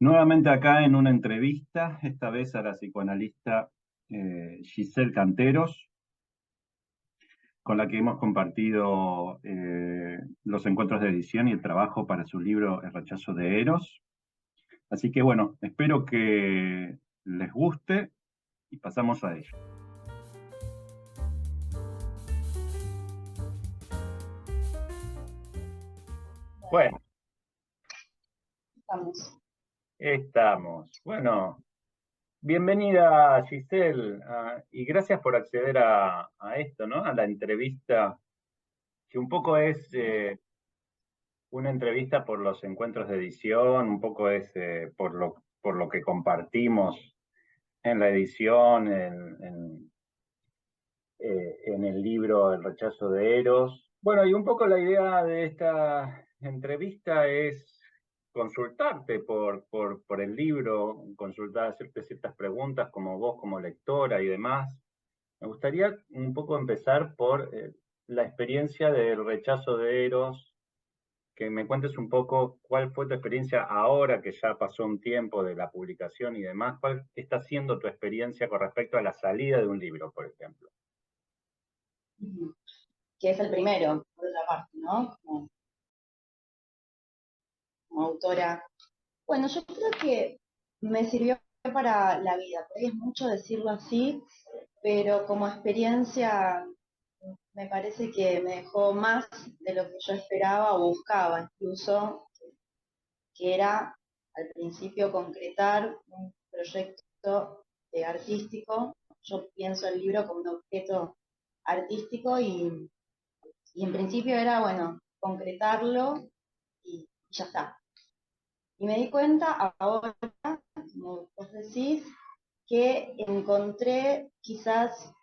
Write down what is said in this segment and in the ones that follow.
Nuevamente acá en una entrevista, esta vez a la psicoanalista Giselle Canteros, con la que hemos compartido los encuentros de edición y el trabajo para su libro El rechazo de Eros. Así que bueno, espero que les guste y pasamos a ello. Bueno, Estamos. estamos. Bueno, bienvenida Giselle, y gracias por acceder a esto, ¿no? A la entrevista, que un poco es una entrevista por los encuentros de edición, un poco es por lo que compartimos en la edición, en el libro El rechazo de Eros. Bueno, y un poco la idea de esta entrevista es consultarte por el libro, consultar, hacerte ciertas preguntas como vos, como lectora y demás. Me gustaría un poco empezar por la experiencia del rechazo de Eros, que me cuentes un poco cuál fue tu experiencia ahora que ya pasó un tiempo de la publicación y demás, cuál está siendo tu experiencia con respecto a la salida de un libro, por ejemplo. Ujú. Que es el primero, por otra parte, ¿no? Como autora. Bueno, yo creo que me sirvió para la vida, por ahí es mucho decirlo así, pero como experiencia me parece que me dejó más de lo que yo esperaba o buscaba, incluso, que era al principio concretar un proyecto artístico. Yo pienso el libro como un objeto artístico y en principio era, bueno, concretarlo y ya está. Y me di cuenta ahora, como vos decís, que encontré quizás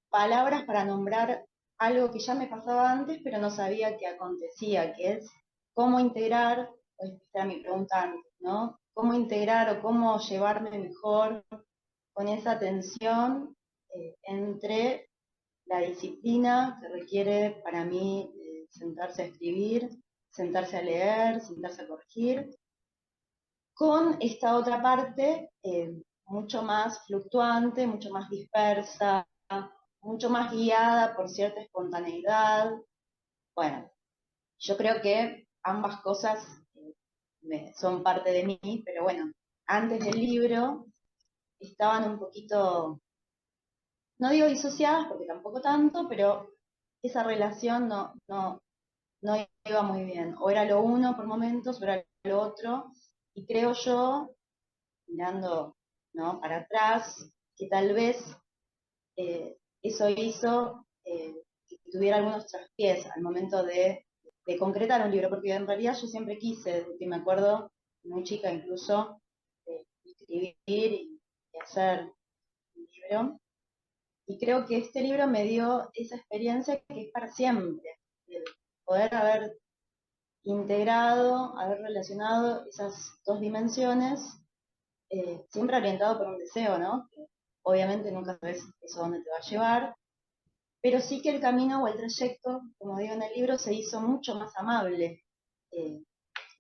palabras para nombrar algo que ya me pasaba antes, pero no sabía que acontecía, que es cómo integrar, pues esta era mi pregunta antes, ¿no? Cómo integrar o cómo llevarme mejor con esa tensión entre la disciplina que requiere para mí sentarse a escribir, sentarse a leer, sentarse a corregir, con esta otra parte mucho más fluctuante, mucho más dispersa, mucho más guiada por cierta espontaneidad. Bueno, yo creo que ambas cosas son parte de mí, pero bueno, antes del libro estaban un poquito, no digo disociadas porque tampoco tanto, pero esa relación no iba muy bien. O era lo uno por momentos, o era lo otro. Y creo yo, mirando, ¿no?, para atrás, que tal vez eso hizo que tuviera algunos traspiés al momento de concretar un libro, porque en realidad yo siempre quise, desde que me acuerdo, muy chica incluso, escribir y hacer un libro. Y creo que este libro me dio esa experiencia que es para siempre, de poder haber integrado, haber relacionado esas dos dimensiones, siempre orientado por un deseo, ¿no? Que obviamente nunca sabes eso a dónde te va a llevar, pero sí que el camino o el trayecto, como digo en el libro, se hizo mucho más amable, eh,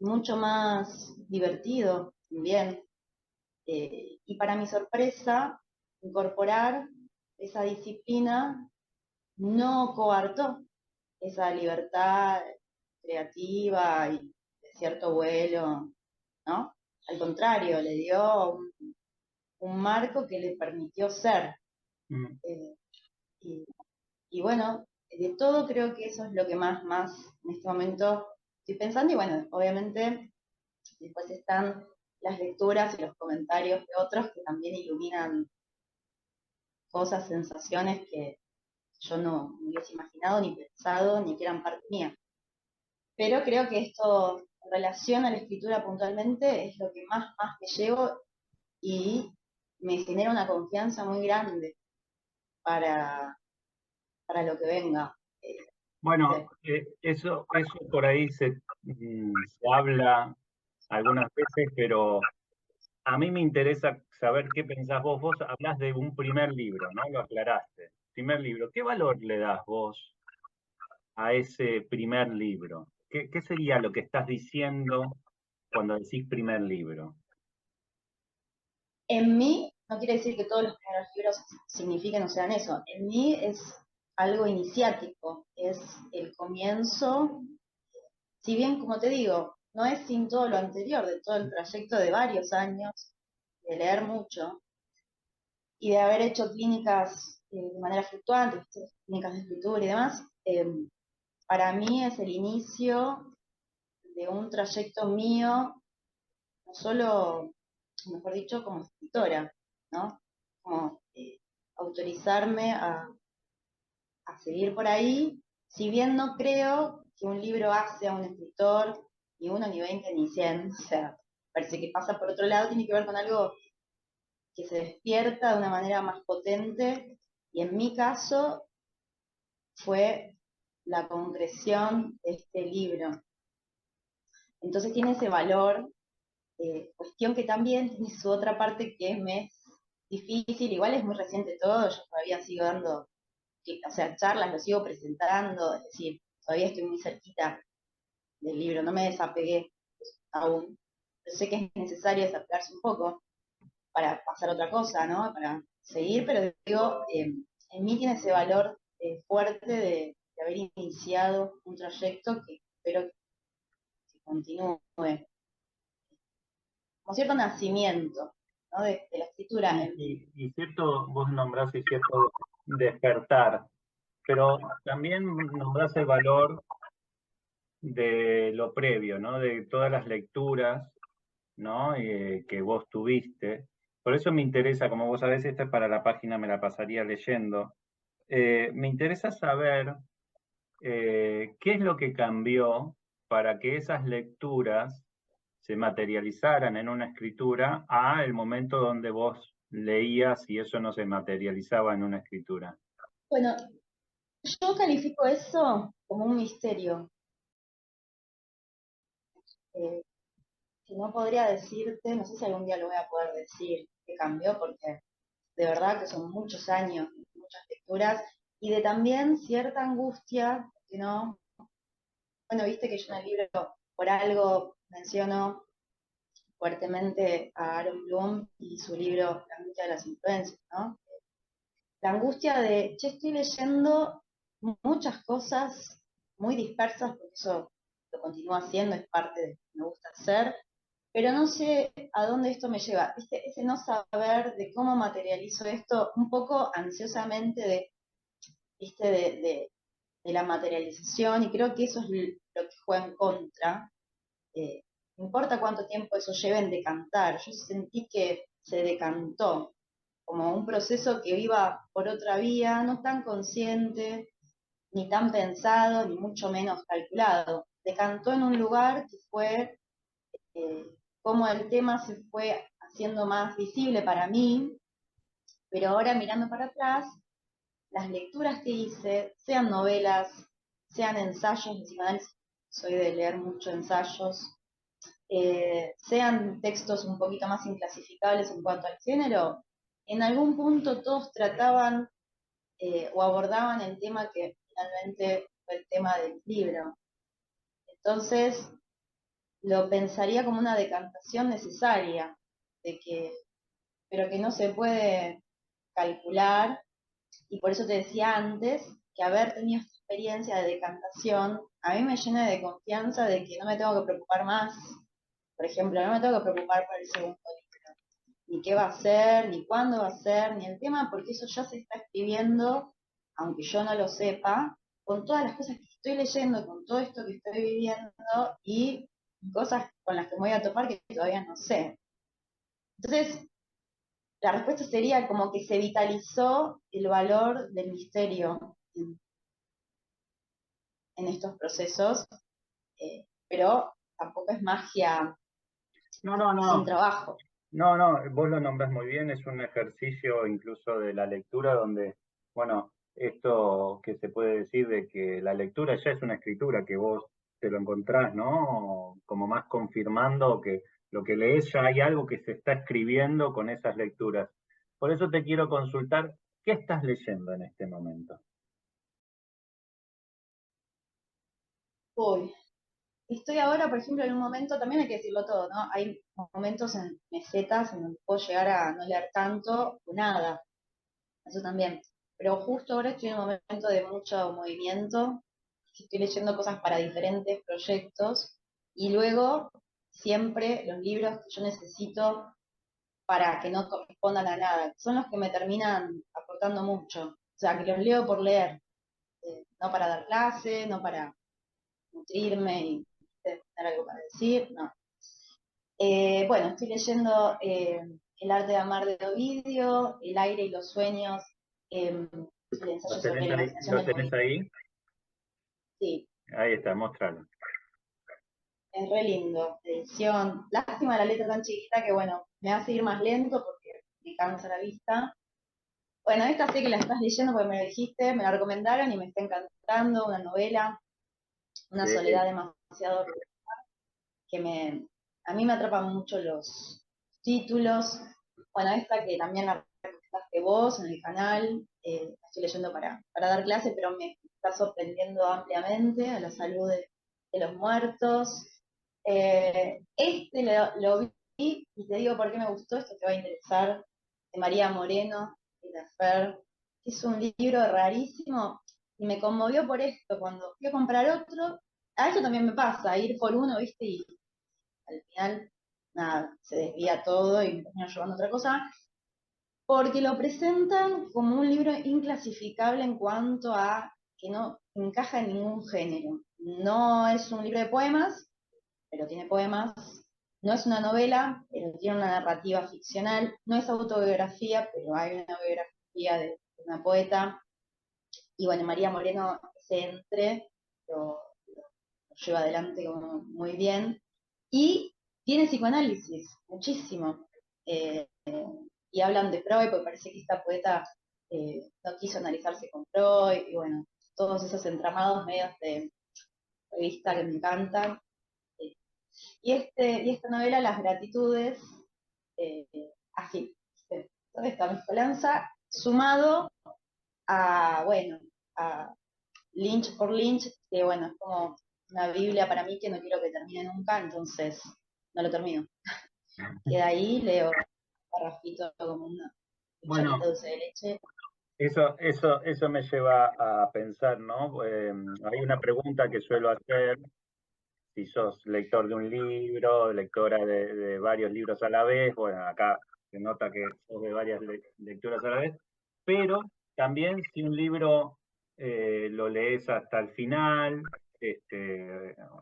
mucho más divertido también. Y para mi sorpresa, incorporar esa disciplina no coartó esa libertad creativa y de cierto vuelo, ¿no? Al contrario, le dio un marco que le permitió ser. Mm. Eh, y, y, bueno, de todo creo que eso es lo que más en este momento estoy pensando. Y bueno, obviamente después están las lecturas y los comentarios de otros que también iluminan cosas, sensaciones que yo no me hubiese imaginado, ni pensado, ni que eran parte mía. Pero creo que esto, en relación a la escritura puntualmente, es lo que más me llevo y me genera una confianza muy grande para, para lo que venga. Bueno, ¿Viste? eso por ahí se habla algunas veces, pero a mí me interesa saber qué pensás vos. Vos hablás de un primer libro, ¿no? Lo aclaraste. Primer libro. ¿Qué valor le das vos a ese primer libro? ¿Qué sería lo que estás diciendo cuando decís primer libro? En mí, no quiere decir que todos los primeros libros signifiquen o sean eso. En mí es algo iniciático, es el comienzo, si bien, como te digo, no es sin todo lo anterior, de todo el trayecto de varios años, de leer mucho y de haber hecho clínicas de manera fluctuante, clínicas de escritura y demás, para mí es el inicio de un trayecto mío, no solo, mejor dicho, como escritora, ¿no? Como autorizarme a seguir por ahí, si bien no creo que un libro hace a un escritor, ni uno, ni 20, ni 100, o sea, parece que pasa por otro lado, tiene que ver con algo que se despierta de una manera más potente, y en mi caso fue la concreción de este libro. Entonces tiene ese valor, cuestión que también tiene su otra parte que me es difícil, igual es muy reciente todo, yo todavía sigo dando, o sea, charlas, lo sigo presentando, es decir, todavía estoy muy cerquita del libro, no me desapegué aún. Yo sé que es necesario desapegarse un poco para pasar a otra cosa, ¿no? Para seguir, pero digo, en mí tiene ese valor fuerte de haber iniciado un trayecto que espero que continúe, como cierto nacimiento, ¿no? De la escritura. Y cierto, vos nombrás y cierto despertar, pero también nombrás el valor de lo previo, ¿no? De todas las lecturas, ¿no? Que vos tuviste. Por eso me interesa, como vos sabés, esta es para la página, me la pasaría leyendo. Me interesa saber qué es lo que cambió para que esas lecturas se materializaran en una escritura a el momento donde vos leías y eso no se materializaba en una escritura. Bueno, yo califico eso como un misterio. Eh, que no podría decirte, no sé si algún día lo voy a poder decir que cambió, porque de verdad que son muchos años, muchas lecturas, y de también cierta angustia, que no, bueno, viste que yo en el libro por algo menciono fuertemente a Aaron Bloom y su libro La angustia de las influencias, ¿no? La angustia de, che, estoy leyendo muchas cosas muy dispersas, porque eso lo continúo haciendo, es parte de lo que me gusta hacer, pero no sé a dónde esto me lleva. ¿Viste? Ese no saber de cómo materializo esto, un poco ansiosamente ¿viste? De la materialización, y creo que eso es lo que juega en contra. No importa cuánto tiempo eso lleve en decantar, yo sentí que se decantó, como un proceso que iba por otra vía, no tan consciente, ni tan pensado, ni mucho menos calculado. Decantó en un lugar que fue eh, cómo el tema se fue haciendo más visible para mí, pero ahora mirando para atrás, las lecturas que hice, sean novelas, sean ensayos de psicoanálisis, soy de leer mucho ensayos, sean textos un poquito más inclasificables en cuanto al género, en algún punto todos trataban o abordaban el tema que finalmente fue el tema del libro. Entonces, lo pensaría como una decantación necesaria, de que, pero que no se puede calcular, y por eso te decía antes que haber tenido esta experiencia de decantación a mí me llena de confianza de que no me tengo que preocupar más. Por ejemplo, no me tengo que preocupar por el segundo libro, ni qué va a ser, ni cuándo va a ser, ni el tema, porque eso ya se está escribiendo, aunque yo no lo sepa, con todas las cosas que estoy leyendo, con todo esto que estoy viviendo y cosas con las que me voy a topar que todavía no sé. Entonces, la respuesta sería como que se vitalizó el valor del misterio en estos procesos, pero tampoco es magia No, no, sin no. trabajo. No, no, vos lo nombrás muy bien, es un ejercicio incluso de la lectura donde, bueno, esto que se puede decir de que la lectura ya es una escritura, que vos te lo encontrás, ¿no? Como más confirmando que lo que lees ya hay algo que se está escribiendo con esas lecturas. Por eso te quiero consultar, ¿qué estás leyendo en este momento? Uy, estoy ahora, por ejemplo, en un momento, también hay que decirlo todo, ¿no? Hay momentos en mesetas en donde puedo llegar a no leer tanto o nada, eso también. Pero justo ahora estoy en un momento de mucho movimiento, estoy leyendo cosas para diferentes proyectos y luego siempre los libros que yo necesito para que no correspondan a nada, son los que me terminan aportando mucho. O sea, que los leo por leer, no para dar clase, no para nutrirme y tener algo para decir, no. Bueno, estoy leyendo El arte de amar de Ovidio, El aire y los sueños, el ¿Lo ensayo sobre tenés la ahí? imaginación ¿Lo del tenés movimiento. ahí? Sí, Ahí está, mostralo. es re lindo, edición. Lástima la letra tan chiquita que, bueno, me hace ir más lento porque me cansa la vista. Bueno, esta sé que la estás leyendo porque me lo dijiste, me la recomendaron y me está encantando, una novela, Una soledad Sí. demasiado que a mí me atrapan mucho los títulos. Bueno, esta que también la recomendaste vos en el canal, la estoy leyendo para dar clase, pero me está sorprendiendo ampliamente a la salud de los muertos. Este lo vi y te digo por qué me gustó, esto te va a interesar, de María Moreno, de la Fer. Es un libro rarísimo y me conmovió por esto, cuando fui a comprar otro, a eso también me pasa, ir por uno, viste, y al final, nada, se desvía todo y me termina llevando a otra cosa, porque lo presentan como un libro inclasificable en cuanto a que no encaja en ningún género. No es un libro de poemas, pero tiene poemas. No es una novela, pero tiene una narrativa ficcional. No es autobiografía, pero hay una biografía de una poeta. Y bueno, María Moreno se entre, lo lleva adelante como muy bien. Y tiene psicoanálisis, muchísimo. Eh, y hablan de Freud, porque parece que esta poeta no quiso analizarse con Freud, y bueno, todos esos entramados medios de revista que me encantan. Eh, y esta novela, Las Gratitudes, eh, así, toda esta mezcolanza, sumado a, bueno, a Lynch por Lynch, que bueno, es como una Biblia para mí que no quiero que termine nunca, entonces no lo termino. Queda ahí, leo un parrafito como una cucharita Bueno, dulce de leche. eso me lleva a pensar, ¿no? Hay una pregunta que suelo hacer, si sos lector de un libro, lectora de varios libros a la vez, bueno, acá se nota que sos de varias lecturas a la vez, pero también si un libro lo lees hasta el final,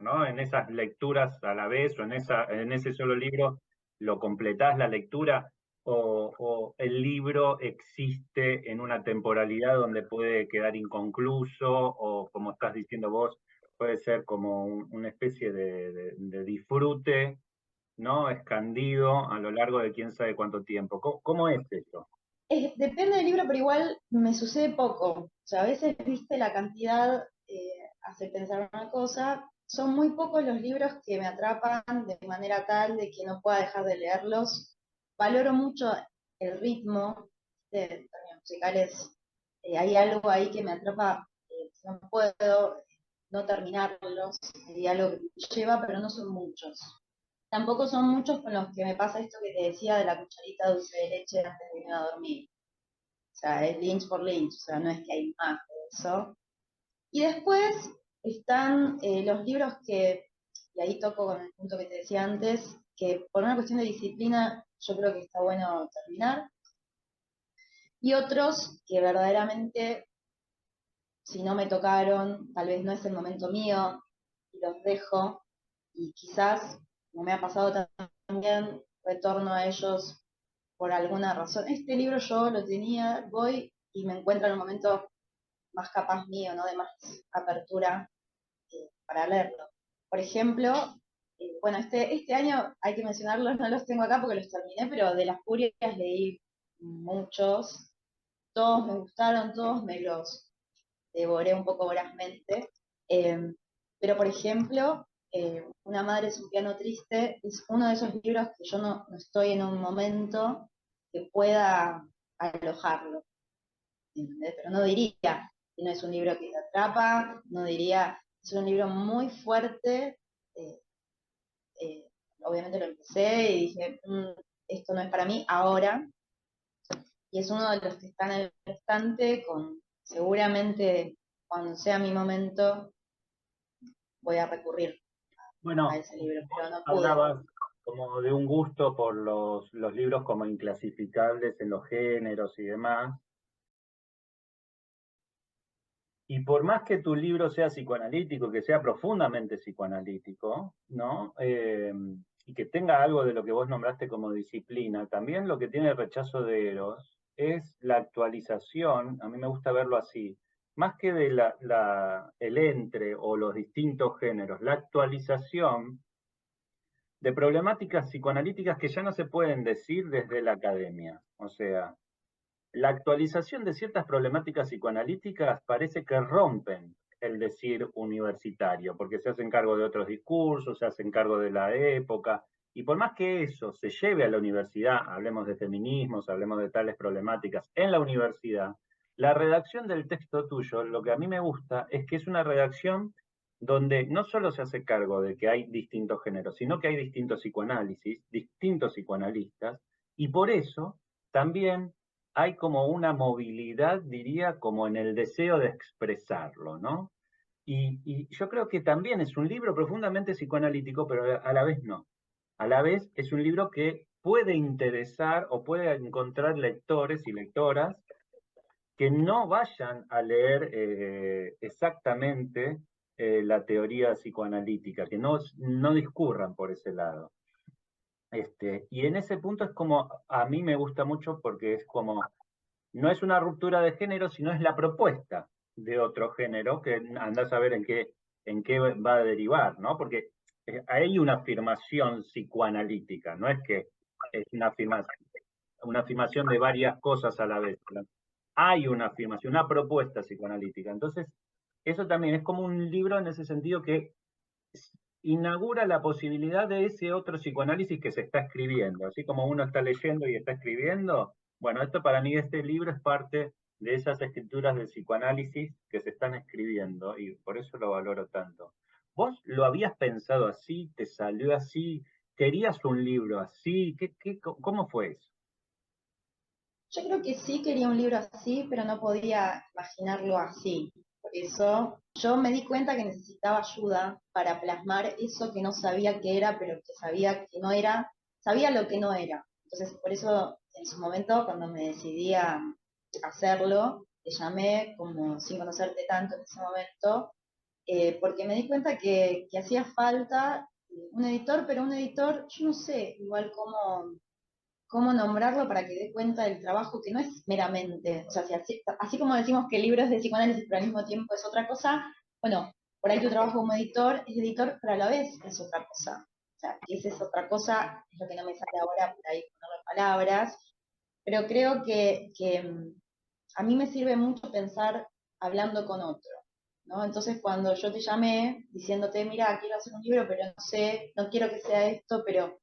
¿no? En esas lecturas a la vez o en ese solo libro lo completás la lectura o el libro existe en una temporalidad donde puede quedar inconcluso o como estás diciendo vos, puede ser como una especie de disfrute, ¿no? Escandido a lo largo de quién sabe cuánto tiempo. ¿Cómo es eso? Depende del libro, pero igual me sucede poco. O sea, a veces, viste, la cantidad hace pensar una cosa. Son muy pocos los libros que me atrapan de manera tal de que no pueda dejar de leerlos. Valoro mucho el ritmo de términos musicales. Hay algo ahí que me atrapa, no puedo no terminarlos. Hay algo que me lleva, pero no son muchos. Tampoco son muchos con los que me pasa esto que te decía de la cucharita dulce de leche antes de irme a dormir. O sea, es Lynch por Lynch, o sea, no es que hay más de eso. Y después están los libros y ahí toco con el punto que te decía antes, que por una cuestión de disciplina yo creo que está bueno terminar, y otros que verdaderamente, si no me tocaron, tal vez no es el momento mío, y los dejo, y quizás, como me ha pasado también, retorno a ellos por alguna razón. Este libro yo lo tenía, voy y me encuentro en un momento más capaz mío, ¿no? De más apertura para leerlo. Por ejemplo, bueno, este año hay que mencionarlos, no los tengo acá porque los terminé, pero de las furias leí muchos, todos me gustaron, todos me los devoré un poco vorazmente. Eh, pero, por ejemplo, Una madre es un piano triste es uno de esos libros que yo no estoy en un momento que pueda alojarlo, ¿entendés? Pero no diría que no es un libro que te atrapa, no diría, es un libro muy fuerte, eh, obviamente lo empecé y dije, esto no es para mí ahora, y es uno de los que están en el estante, seguramente cuando sea mi momento voy a recurrir a Bueno, ese libro, pero no pude. hablabas como de un gusto por los libros como inclasificables en los géneros y demás. Y por más que tu libro sea psicoanalítico, que sea profundamente psicoanalítico, ¿no? Y que tenga algo de lo que vos nombraste como disciplina, también lo que tiene el rechazo de Eros es la actualización, a mí me gusta verlo así, más que de el entre o los distintos géneros, la actualización de problemáticas psicoanalíticas que ya no se pueden decir desde la academia. O sea, la actualización de ciertas problemáticas psicoanalíticas parece que rompen el decir universitario, porque se hacen cargo de otros discursos, se hacen cargo de la época, y por más que eso se lleve a la universidad, hablemos de feminismos, hablemos de tales problemáticas en la universidad, la redacción del texto tuyo, lo que a mí me gusta es que es una redacción donde no solo se hace cargo de que hay distintos géneros, sino que hay distintos psicoanálisis, distintos psicoanalistas, y por eso también hay como una movilidad, diría, como en el deseo de expresarlo, ¿no? Y yo creo que también es un libro profundamente psicoanalítico, pero a la vez no. A la vez es un libro que puede interesar o puede encontrar lectores y lectoras que no vayan a leer exactamente la teoría psicoanalítica, que no discurran por ese lado. Y en ese punto es como, a mí me gusta mucho porque es como no es una ruptura de género, sino es la propuesta de otro género que andás a ver en qué va a derivar, ¿no? Porque hay una afirmación psicoanalítica, no es que es una afirmación de varias cosas a la vez. Hay una afirmación, una propuesta psicoanalítica. Entonces, eso también es como un libro en ese sentido que inaugura la posibilidad de ese otro psicoanálisis que se está escribiendo. Así como uno está leyendo y está escribiendo, bueno, esto para mí, este libro es parte de esas escrituras del psicoanálisis que se están escribiendo y por eso lo valoro tanto. ¿Vos lo habías pensado así? ¿Te salió así? ¿Querías un libro así? ¿Cómo fue eso? Yo creo que sí quería un libro así, pero no podía imaginarlo así. Por eso yo me di cuenta que necesitaba ayuda para plasmar eso que no sabía que era, pero que sabía que no era, sabía lo que no era. Entonces, por eso en su momento, cuando me decidí a hacerlo, te llamé como sin conocerte tanto en ese momento, porque me di cuenta que hacía falta un editor, pero un editor, yo no sé igual cómo nombrarlo para que dé cuenta del trabajo que no es meramente, o sea, si así como decimos que el libro es de psicoanálisis, pero al mismo tiempo es otra cosa, bueno, por ahí tu trabajo como editor es editor, pero a la vez es otra cosa. O sea, que esa es otra cosa, es lo que no me sale ahora por ahí ponerle palabras, pero creo que a mí me sirve mucho pensar hablando con otro, ¿no? Entonces cuando yo te llamé diciéndote, mira, quiero hacer un libro, pero no sé, no quiero que sea esto, pero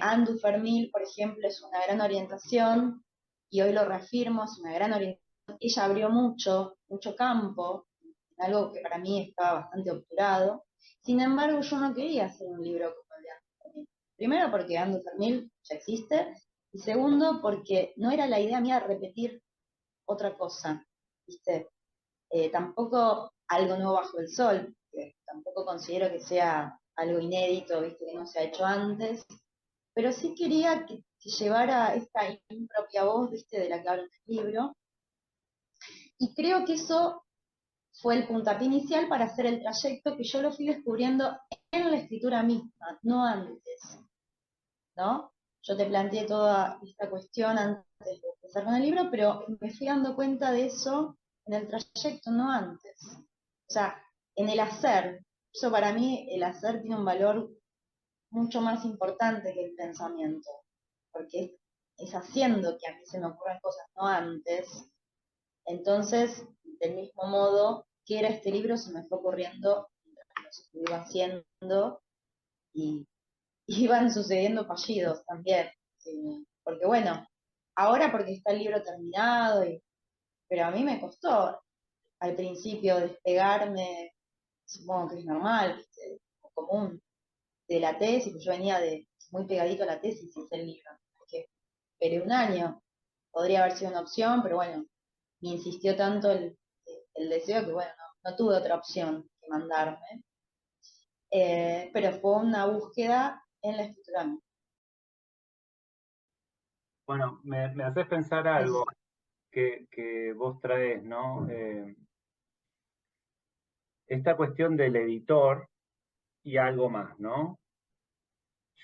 Andu Fermil, por ejemplo, es una gran orientación, y hoy lo reafirmo, es una gran orientación. Ella abrió mucho, mucho campo, en algo que para mí estaba bastante obturado. Sin embargo, yo no quería hacer un libro como el de Andu Fermil. Primero porque Andu Fermil ya existe, y segundo porque no era la idea mía repetir otra cosa, ¿viste? Tampoco algo nuevo bajo el sol, que tampoco considero que sea algo inédito, ¿viste? Que no se ha hecho antes, pero sí quería que llevara esta impropia voz, viste, de la que habla en el libro, y creo que eso fue el puntapié inicial para hacer el trayecto que yo lo fui descubriendo en la escritura misma, no antes, ¿no? Yo te planteé toda esta cuestión antes de empezar con el libro, pero me fui dando cuenta de eso en el trayecto, no antes. O sea, en el hacer. Eso para mí, el hacer tiene un valor mucho más importante que el pensamiento, porque es haciendo que a mí se me ocurran cosas, no antes. Entonces, del mismo modo, que era este libro, se me fue ocurriendo mientras lo iba haciendo y iban sucediendo fallidos también. Sí. Porque bueno, ahora porque está el libro terminado, pero a mí me costó al principio despegarme, supongo que es normal, ¿viste? común de la tesis, pues yo venía de muy pegadito a la tesis y hice el libro, porque esperé un año, podría haber sido una opción, pero bueno, me insistió tanto el deseo que bueno, no tuve otra opción que mandarme. Pero fue una búsqueda en la escritura. Bueno, me haces pensar algo que vos traes, ¿no? Esta cuestión del editor y algo más, ¿no?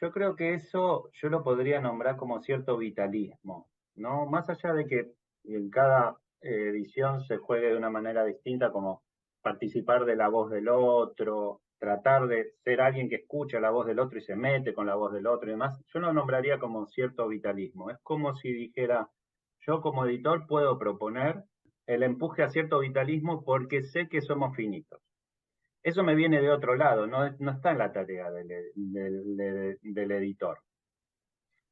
Yo creo que eso yo lo podría nombrar como cierto vitalismo, ¿no? Más allá de que en cada edición se juegue de una manera distinta, como participar de la voz del otro, tratar de ser alguien que escucha la voz del otro y se mete con la voz del otro y demás, yo lo nombraría como cierto vitalismo. Es como si dijera, yo como editor puedo proponer el empuje a cierto vitalismo porque sé que somos finitos. Eso me viene de otro lado, no está en la tarea del editor.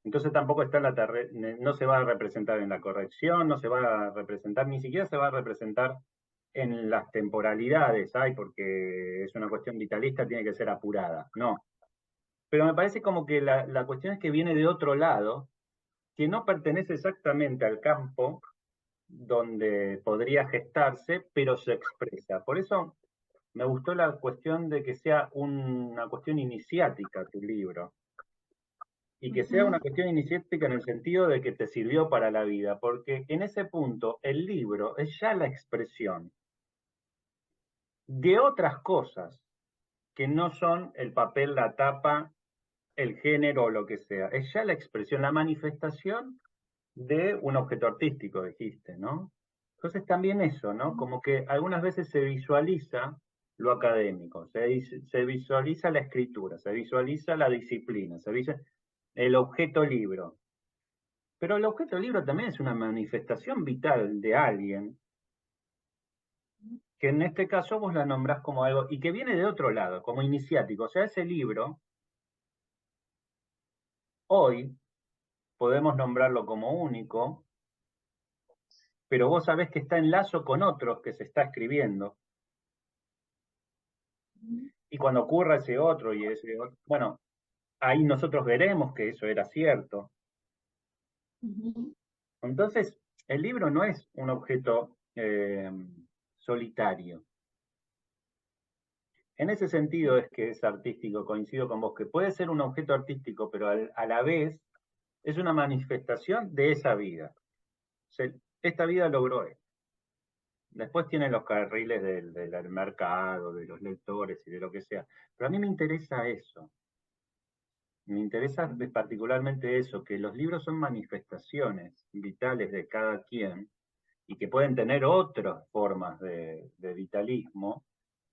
Entonces tampoco está en no se va a representar en la corrección, no se va a representar, ni siquiera se va a representar en las temporalidades, porque es una cuestión vitalista, tiene que ser apurada. No. Pero me parece como que la cuestión es que viene de otro lado, que no pertenece exactamente al campo donde podría gestarse, pero se expresa. Por eso me gustó la cuestión de que sea una cuestión iniciática tu libro, y que sea una cuestión iniciática en el sentido de que te sirvió para la vida, porque en ese punto el libro es ya la expresión de otras cosas que no son el papel, la tapa, el género o lo que sea. Es ya la expresión, la manifestación de un objeto artístico, dijiste, ¿no? Entonces también eso, ¿no? Como que algunas veces se visualiza lo académico, se visualiza la escritura, se visualiza la disciplina, se visualiza el objeto libro. Pero el objeto libro también es una manifestación vital de alguien, que en este caso vos la nombrás como algo, y que viene de otro lado, como iniciático. O sea, ese libro, hoy podemos nombrarlo como único, pero vos sabés que está en lazo con otros que se está escribiendo. Y cuando ocurra ese otro y ese otro, bueno, ahí nosotros veremos que eso era cierto. Entonces, el libro no es un objeto solitario. En ese sentido es que es artístico, coincido con vos, que puede ser un objeto artístico, pero a la vez es una manifestación de esa vida. O sea, esta vida logró esto. Después tiene los carriles del mercado, de los lectores y de lo que sea. Pero a mí me interesa eso. Me interesa particularmente eso, que los libros son manifestaciones vitales de cada quien y que pueden tener otras formas de vitalismo,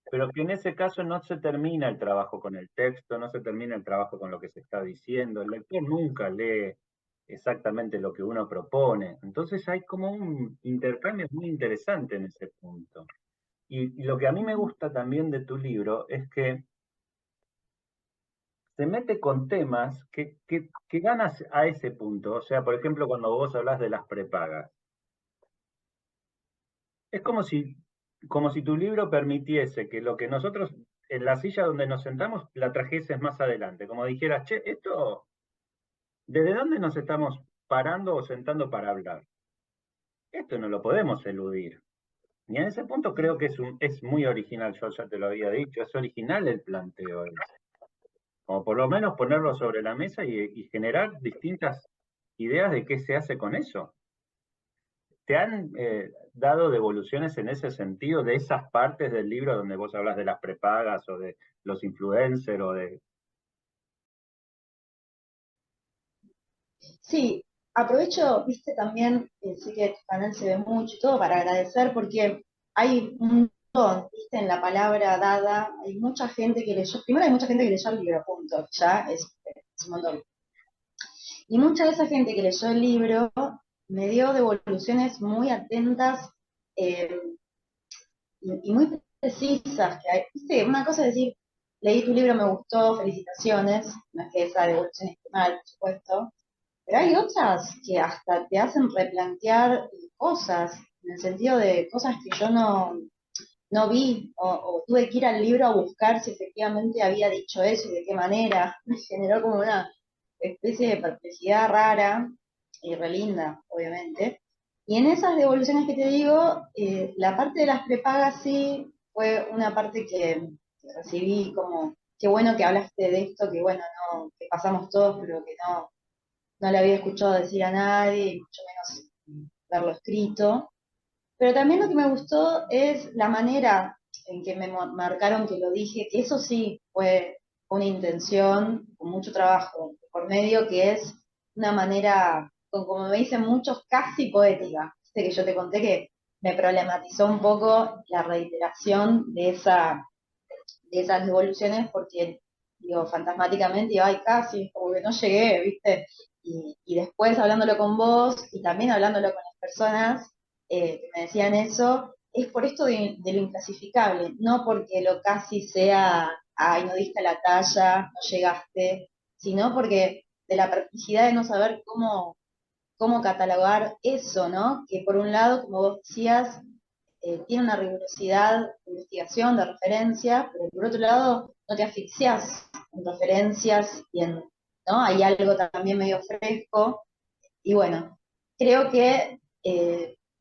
pero que en ese caso no se termina el trabajo con el texto, no se termina el trabajo con lo que se está diciendo, el lector nunca lee exactamente lo que uno propone, entonces hay como un intercambio muy interesante en ese punto. Y lo que a mí me gusta también de tu libro es que se mete con temas que van a ese punto, o sea, por ejemplo, cuando vos hablas de las prepagas, es como si tu libro permitiese que lo que nosotros en la silla donde nos sentamos la trajeses más adelante, como dijeras, che, esto, ¿desde dónde nos estamos parando o sentando para hablar? Esto no lo podemos eludir. Y en ese punto creo que es muy original, yo ya te lo había dicho, es original el planteo ese. O por lo menos ponerlo sobre la mesa y generar distintas ideas de qué se hace con eso. ¿Te han dado devoluciones en ese sentido de esas partes del libro donde vos hablas de las prepagas o de los influencers o de... Sí, aprovecho, viste, también, sé que tu canal se ve mucho y todo, para agradecer porque hay un montón, viste, en la palabra dada, hay mucha gente que leyó, primero hay mucha gente que leyó el libro, punto, ya es un montón. Y mucha de esa gente que leyó el libro me dio devoluciones muy atentas eh, y muy precisas. Que hay, ¿viste? Una cosa es decir, leí tu libro, me gustó, felicitaciones, no es que esa devolución esté mal, por supuesto, pero hay otras que hasta te hacen replantear cosas, en el sentido de cosas que yo no vi o tuve que ir al libro a buscar si efectivamente había dicho eso y de qué manera. Me generó como una especie de perplejidad rara y re linda, obviamente. Y en esas devoluciones que te digo, la parte de las prepagas sí fue una parte que recibí como, qué bueno que hablaste de esto, que bueno, no, que pasamos todos, pero que no le había escuchado decir a nadie, y mucho menos verlo escrito. Pero también lo que me gustó es la manera en que me marcaron que lo dije, que eso sí fue una intención, con mucho trabajo por medio, que es una manera, como me dicen muchos, casi poética. Viste que yo te conté que me problematizó un poco la reiteración de esas devoluciones porque, digo, fantasmáticamente, digo, ay, casi, como que no llegué, ¿viste? Y después hablándolo con vos y también hablándolo con las personas que me decían eso, es por esto de lo inclasificable, no porque lo casi sea, ay, no diste la talla, no llegaste, sino porque de la perplejidad de no saber cómo catalogar eso, ¿no? Que por un lado, como vos decías, tiene una rigurosidad de investigación, de referencia, pero por otro lado no te asfixias en referencias y en, ¿no? Hay algo también medio fresco. Y bueno, creo que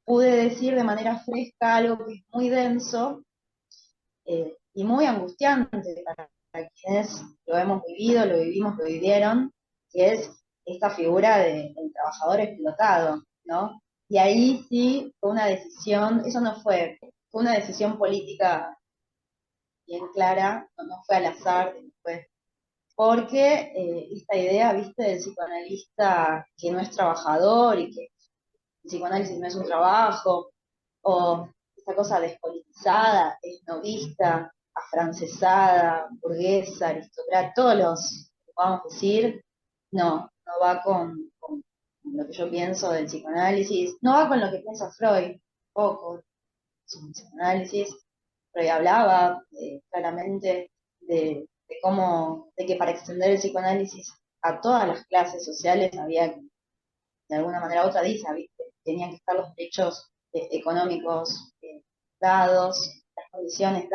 pude decir de manera fresca algo que es muy denso y muy angustiante para quienes lo hemos vivido, lo vivimos, lo vivieron, que es esta figura del trabajador explotado, ¿no? Y ahí sí fue una decisión, eso no fue una decisión política bien clara, no fue al azar, fue porque esta idea, viste, del psicoanalista que no es trabajador y que el psicoanálisis no es un trabajo, o esta cosa despolitizada, esnovista, afrancesada, burguesa, aristócrata, todos los, vamos a decir, no va con lo que yo pienso del psicoanálisis, no va con lo que piensa Freud, poco, su psicoanálisis. Freud hablaba claramente de cómo, de que para extender el psicoanálisis a todas las clases sociales había que, de alguna manera u otra dice, tenían que estar los derechos económicos dados, las condiciones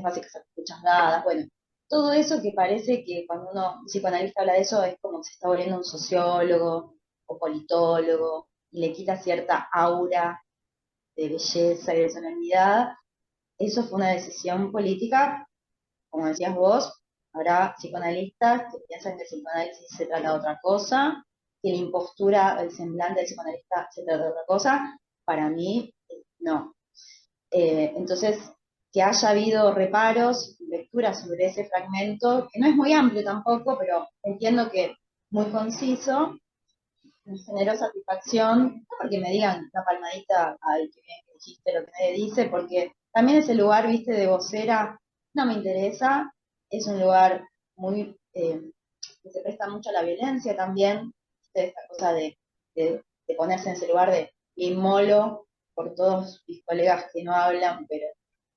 básicas hechas dadas, bueno, todo eso que parece que cuando un psicoanalista habla de eso es como que se está volviendo un sociólogo o politólogo y le quita cierta aura de belleza y de solemnidad. Eso fue una decisión política, como decías vos, habrá psicoanalistas que piensan que el psicoanálisis se trata de otra cosa, que la impostura, el semblante del psicoanalista se trata de otra cosa. Para mí, no. Entonces, que haya habido reparos, lecturas sobre ese fragmento, que no es muy amplio tampoco, pero entiendo que muy conciso, me generó satisfacción, no porque me digan una palmadita, ay, qué bien que dijiste lo que nadie dice, porque también ese lugar, viste, de vocera, no me interesa, es un lugar muy, que se presta mucho a la violencia también, ¿viste? Esta cosa de ponerse en ese lugar de inmolo por todos mis colegas que no hablan, pero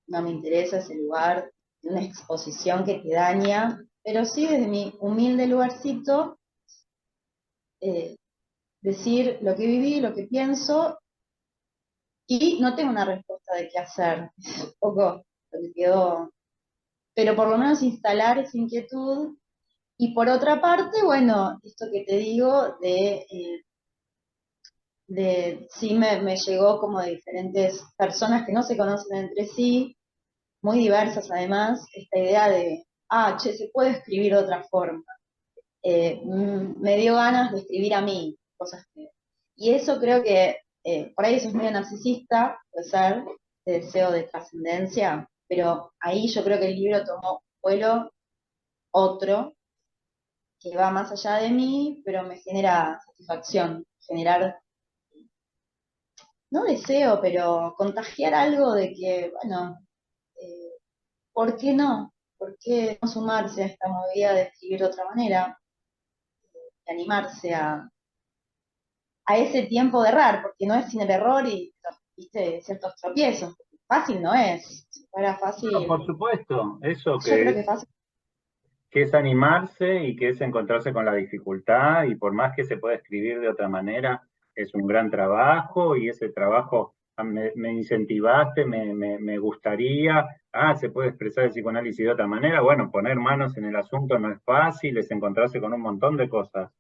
no me interesa ese lugar, de una exposición que te daña, pero sí desde mi humilde lugarcito, eh, decir lo que viví, lo que pienso, y no tengo una respuesta de qué hacer. Es un poco lo que quedó, pero por lo menos instalar esa inquietud. Y por otra parte, bueno, esto que te digo sí me llegó como de diferentes personas que no se conocen entre sí, muy diversas además, esta idea de, che, se puede escribir de otra forma. Me dio ganas de escribir a mí, cosas que... Y eso creo que, por ahí eso es medio narcisista, puede ser, de deseo de trascendencia, pero ahí yo creo que el libro tomó vuelo otro, que va más allá de mí, pero me genera satisfacción, generar, no deseo, pero contagiar algo de que, bueno, eh, ¿por qué no? ¿Por qué no sumarse a esta movida de escribir de otra manera? De animarse a ese tiempo de errar, porque no es sin el error y, viste, ciertos tropiezos. Fácil no es. Si fuera No, fácil, por supuesto, eso yo creo que fácil. que es animarse y que es encontrarse con la dificultad y por más que se pueda escribir de otra manera, es un gran trabajo y ese trabajo me incentivaste, me gustaría, se puede expresar el psicoanálisis de otra manera. Bueno, poner manos en el asunto no es fácil, es encontrarse con un montón de cosas.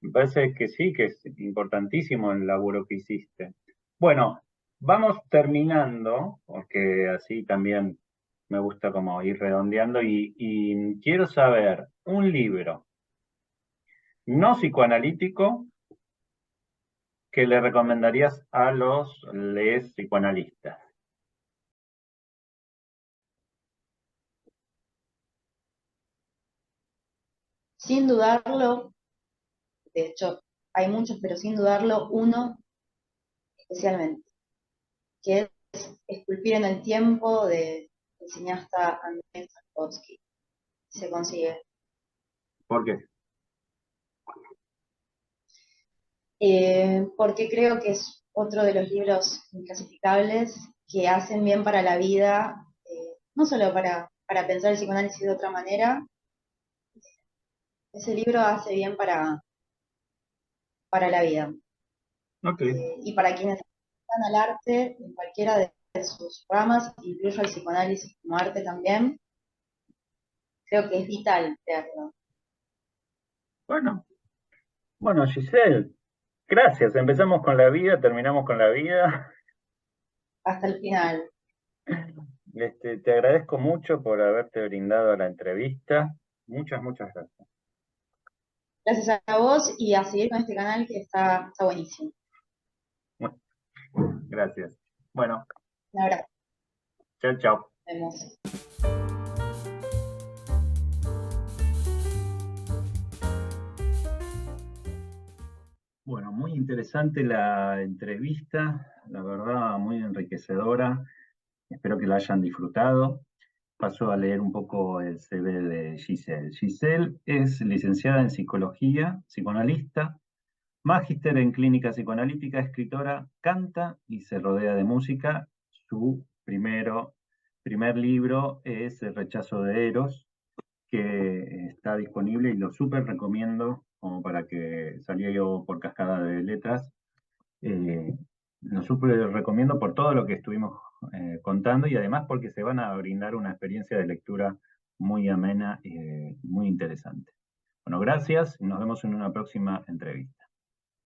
Me parece que sí, que es importantísimo el laburo que hiciste. Bueno, vamos terminando, porque así también me gusta como ir redondeando, y quiero saber un libro no psicoanalítico que le recomendarías a los les psicoanalistas. Sin dudarlo, de hecho hay muchos, pero sin dudarlo, uno especialmente, que es Esculpir en el tiempo del cineasta Andrei Tarkovsky. Se consigue. ¿Por qué? Porque creo que es otro de los libros inclasificables que hacen bien para la vida, no solo para pensar el psicoanálisis de otra manera, ese libro hace bien para la vida. Ok. Y para quienes están al arte, en cualquiera de sus ramas, incluyo el psicoanálisis como arte también, creo que es vital leerlo. Bueno, bueno, Giselle, gracias. Empezamos con la vida, terminamos con la vida. Hasta el final. Te agradezco mucho por haberte brindado la entrevista. Muchas, muchas gracias. Gracias a vos y a seguir con este canal que está buenísimo. Gracias. Bueno, Un abrazo. chao, chao. Nos vemos. Bueno, muy interesante la entrevista, la verdad, muy enriquecedora. Espero que la hayan disfrutado. Paso a leer un poco el CV de Giselle. Giselle es licenciada en psicología, psicoanalista, magíster en clínica psicoanalítica, escritora, canta y se rodea de música. Su primer libro es El rechazo de Eros, que está disponible y lo súper recomiendo como para que saliera yo por Cascada de Letras. Eh, lo súper recomiendo por todo lo que estuvimos contando y además porque se van a brindar una experiencia de lectura muy amena y muy interesante. Bueno, gracias y nos vemos en una próxima entrevista.